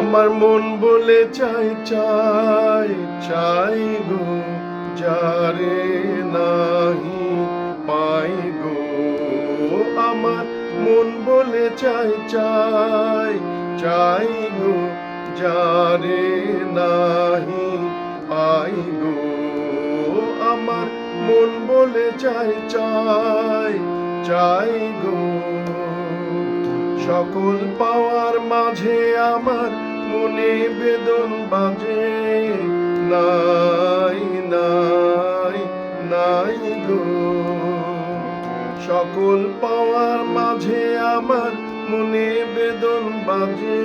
আমার মন বলে চাই চাই চাই গো, যারে নাহি পাই গো। আমার মন বলে চাই চাই চাই গো, যারে নাহি পাই গো। আমার মন বলে চাই চাই চাই গো। সকল পাওয়ার মাঝে আমার মনে বেদন বাজে, নাই নাই নাই গো। সকল পাওয়ার মাঝে আমার মনে বেদন বাজে,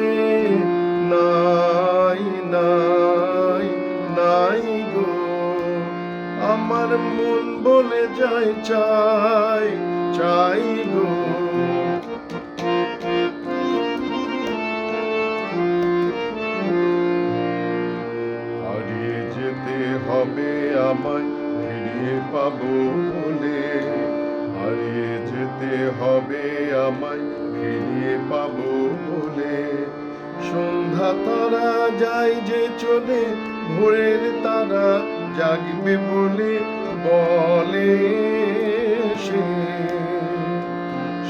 নাই নাই নাই গো। আমার মন বলে যায় চাই চাই গো। হারিয়ে যেতে হবে আমায় ফিরিয়ে পাবো বলে, হারিয়ে যেতে হবে আমায় ফিরিয়ে পাবো বলে। সন্ধ্যা তারা যায় যে চলে, ভোরের তারা জাগবে বলে বলে সে।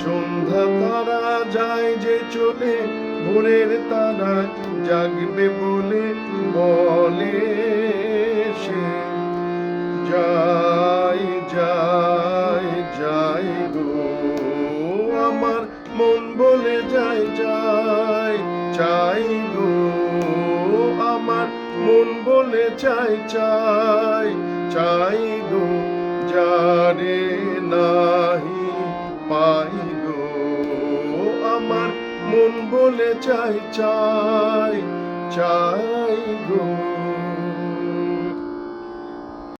সন্ধ্যা তারা যায় যে চলে, ভোরের তারা জাগবে বলে বলে সে। যাই যাই যাই গো, আমার মন বলে যাই যাই চাই গো। আমার মন বলে চাই চাই চাই গো, যারে নাহি পাই গো। আমার মন বলে চাই চাই চাই গো।